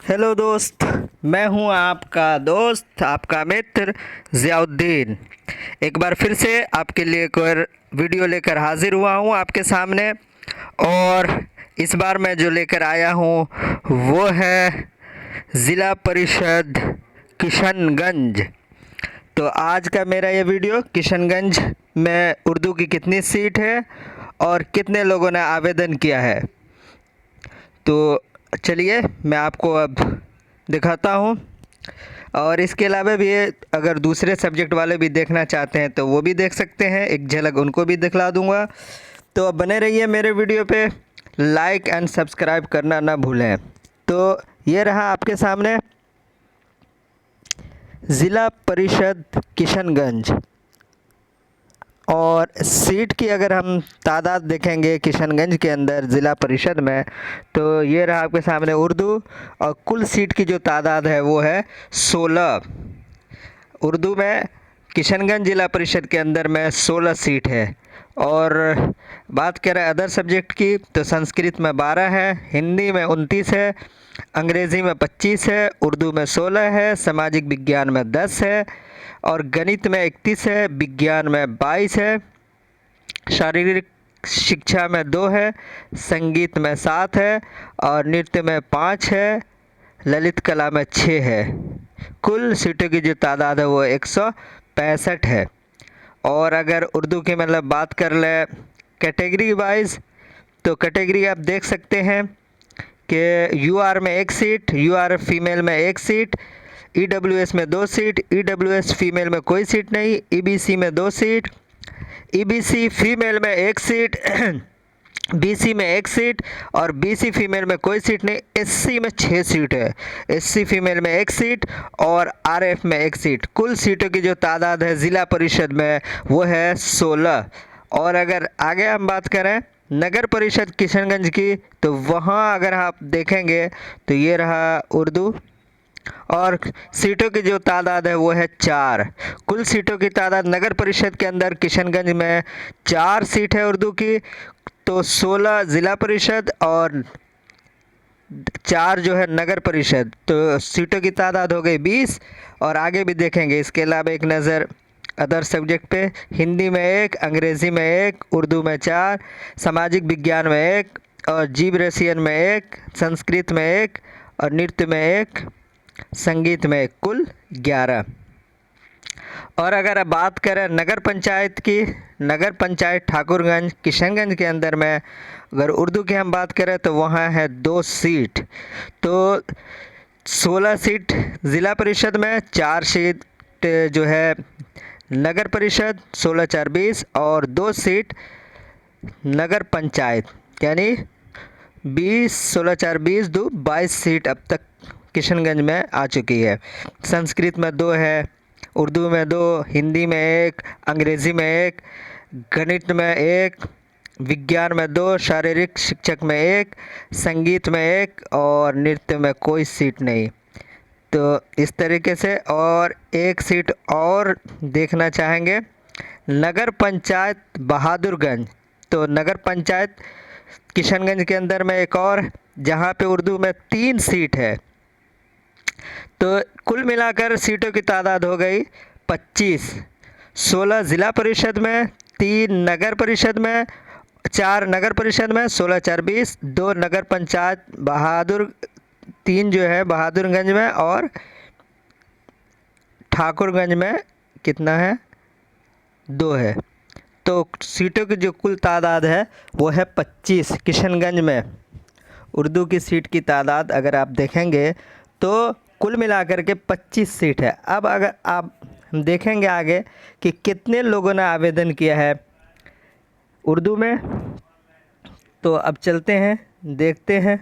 Hello दोस्त, मैं हूं आपका दोस्त, आपका मित्र ज़ियाउद्दीन। एक बार फिर से आपके लिए एक और वीडियो लेकर हाज़िर हुआ हूं आपके सामने। और इस बार मैं जो लेकर आया हूं वो है ज़िला परिषद किशनगंज। तो आज का मेरा ये वीडियो किशनगंज में उर्दू की कितनी सीट है और कितने लोगों ने आवेदन किया है। तो चलिए मैं आपको अब दिखाता हूँ। और इसके अलावा भी अगर दूसरे सब्जेक्ट वाले भी देखना चाहते हैं तो वो भी देख सकते हैं, एक झलक उनको भी दिखला दूँगा। तो अब बने रहिए मेरे वीडियो पे, लाइक एंड सब्सक्राइब करना ना भूलें। तो ये रहा आपके सामने ज़िला परिषद किशनगंज। और सीट की अगर हम तादाद देखेंगे किशनगंज के अंदर ज़िला परिषद में, तो ये रहा आपके सामने उर्दू। और कुल सीट की जो तादाद है वो है 16। उर्दू में किशनगंज ज़िला परिषद के अंदर में 16 सीट है। और बात करें अदर सब्जेक्ट की तो संस्कृत में 12 है, हिंदी में 29 है, अंग्रेज़ी में 25 है, उर्दू में 16 है, सामाजिक विज्ञान में 10 है, और गणित में 31 है, विज्ञान में 22 है, शारीरिक शिक्षा में 2 है, संगीत में 7 है, और नृत्य में 5 है, ललित कला में 6 है। कुल सीटों की जो तादाद है वो 165 है। और अगर उर्दू की मतलब बात कर ले कैटेगरी वाइज, तो कैटेगरी आप देख सकते हैं कि यूआर में 1 सीट, यूआर फीमेल में 1 सीट, ईडब्ल्यूएस में 2 सीट, ईडब्ल्यूएस फीमेल में कोई सीट नहीं, ईबीसी में 2 सीट, ईबीसी फीमेल में 1 सीट, बीसी में 1 सीट, और बीसी फीमेल में कोई सीट नहीं। एससी में 6 सीट है, एससी फीमेल में 1 सीट, और आरएफ में 1 सीट। कुल सीटों की जो तादाद है ज़िला परिषद में वो है 16। और अगर आगे हम बात करें नगर परिषद किशनगंज की, तो वहाँ अगर आप देखेंगे तो ये रहा उर्दू, और सीटों की जो तादाद है वो है 4। कुल सीटों की तादाद नगर परिषद के अंदर किशनगंज में 4 सीट है उर्दू की, तो 16 ज़िला परिषद और 4 जो है नगर परिषद, तो सीटों की तादाद हो गई 20। और आगे भी देखेंगे इसके अलावा एक नज़र अदर सब्जेक्ट पे, हिंदी में 1, अंग्रेज़ी में 1, उर्दू में 4, सामाजिक विज्ञान में 1, और जीव रसायन में 1, संस्कृत में 1, और नृत्य में 1, संगीत में 1, कुल 11। और अगर अब बात करें नगर पंचायत की, नगर पंचायत ठाकुरगंज किशनगंज के अंदर में अगर उर्दू की हम बात करें तो वहाँ है 2 सीट। तो 16 सीट ज़िला परिषद में, 4 सीट जो है नगर परिषद, 16 4 20, और 2 सीट नगर पंचायत, यानी 20 16 4 20 2 22 सीट अब तक किशनगंज में आ चुकी है। संस्कृत में 2 है, उर्दू में 2, हिंदी में 1, अंग्रेज़ी में 1, गणित में 1, विज्ञान में 2, शारीरिक शिक्षक में 1, संगीत में 1, और नृत्य में कोई सीट नहीं। तो इस तरीके से, और 1 सीट और देखना चाहेंगे नगर पंचायत बहादुरगंज। तो नगर पंचायत किशनगंज के अंदर में एक और, जहाँ पे उर्दू में 3 सीट है। तो कुल मिलाकर सीटों की तादाद हो गई 25। 16 ज़िला परिषद में, 3 नगर परिषद में, 4 नगर परिषद में, 16 4 20, 2 नगर पंचायत 3 जो है बहादुरगंज में, और ठाकुरगंज में कितना है, 2 है। तो सीटों की जो कुल तादाद है वो है 25 किशनगंज में। उर्दू की सीट की तादाद अगर आप देखेंगे तो कुल मिलाकर के 25 सीट है। अब अगर आप हम देखेंगे आगे कि कितने लोगों ने आवेदन किया है उर्दू में, तो अब चलते हैं देखते हैं।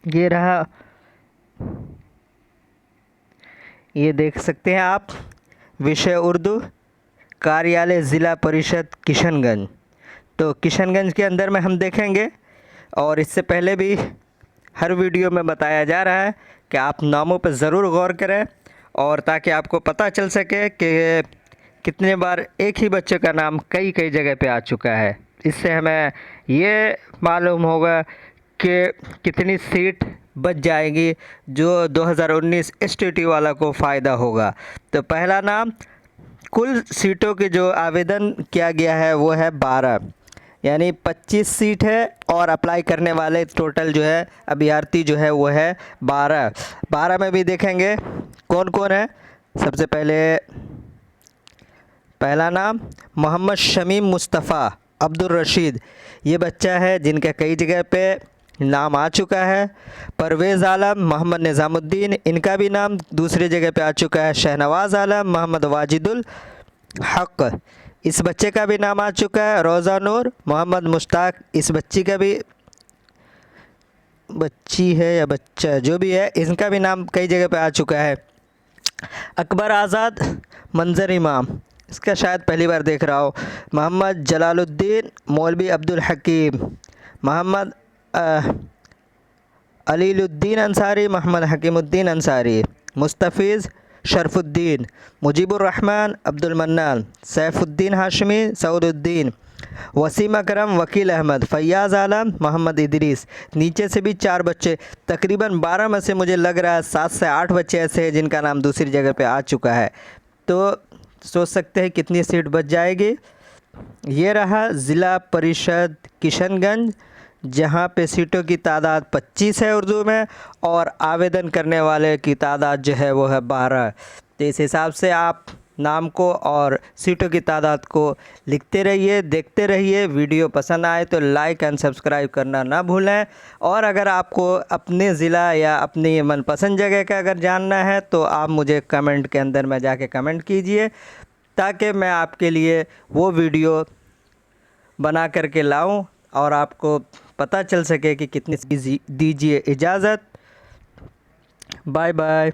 ये रहा, ये देख सकते हैं आप, विषय उर्दू, कार्यालय ज़िला परिषद किशनगंज। तो किशनगंज के अंदर में हम देखेंगे, और इससे पहले भी हर वीडियो में बताया जा रहा है कि आप नामों पर ज़रूर गौर करें, और ताकि आपको पता चल सके कि कितने बार एक ही बच्चे का नाम कई कई जगह पे आ चुका है। इससे हमें ये मालूम होगा कि कितनी सीट बच जाएगी जो 2019 एसटीटी वाला को फ़ायदा होगा। तो पहला नाम, कुल सीटों के जो आवेदन किया गया है वो है 12, यानी 25 सीट है और अप्लाई करने वाले टोटल जो है अभ्यर्थी जो है वो है 12 में भी देखेंगे कौन कौन है। सबसे पहले पहला नाम मोहम्मद शमीम मुस्तफ़ा अब्दुल रशीद, ये बच्चा है जिनका कई जगह पे नाम आ चुका है। परवेज़ आलम मोहम्मद निज़ामुद्दीन, इनका भी नाम दूसरी जगह पे आ चुका है। शहनवाज़ आलम मोहम्मद वाजिदुल हक़, इस बच्चे का भी नाम आ चुका है। रोज़ा नूर मोहम्मद मुश्ताक, इस बच्ची का भी, बच्ची है या बच्चा जो भी है, इनका भी नाम कई जगह पे आ चुका है। अकबर आज़ाद मंजर इमाम, इसका शायद पहली बार देख रहा हो। मोहम्मद जलालुद्दीन मौलवी अब्दुल हकीम, मोहम्मद अलीलुद्दीन अंसारी मोहम्मद हकीमुद्दीन अंसारी, मुस्तफ़ीज़ शरफुद्दीन, मुजीबुर रहमान अब्दुल मन्नान, सैफुद्दीन हाशमी सऊदुद्दीन, वसीम अकरम वकील अहमद, फ़ैयाज़ आलम मोहम्मद इदरीस। नीचे से भी 4 बच्चे, तकरीबन 12 में से मुझे लग रहा है 7 से 8 बच्चे ऐसे हैं जिनका नाम दूसरी जगह पे आ चुका है। तो सोच सकते हैं कितनी सीट बच जाएगी। ये रहा ज़िला परिषद किशनगंज, जहाँ पे सीटों की तादाद 25 है उर्दू में और आवेदन करने वाले की तादाद जो है वो है 12। तो इस हिसाब से आप नाम को और सीटों की तादाद को लिखते रहिए, देखते रहिए। वीडियो पसंद आए तो लाइक एंड सब्सक्राइब करना ना भूलें। और अगर आपको अपने ज़िला या अपनी मनपसंद जगह का अगर जानना है तो आप मुझे कमेंट के अंदर में जाके कमेंट कीजिए, ताकि मैं आपके लिए वो वीडियो बना करके लाऊं और आपको पता चल सके कि कितनी दीजिए इजाज़त। Bye bye.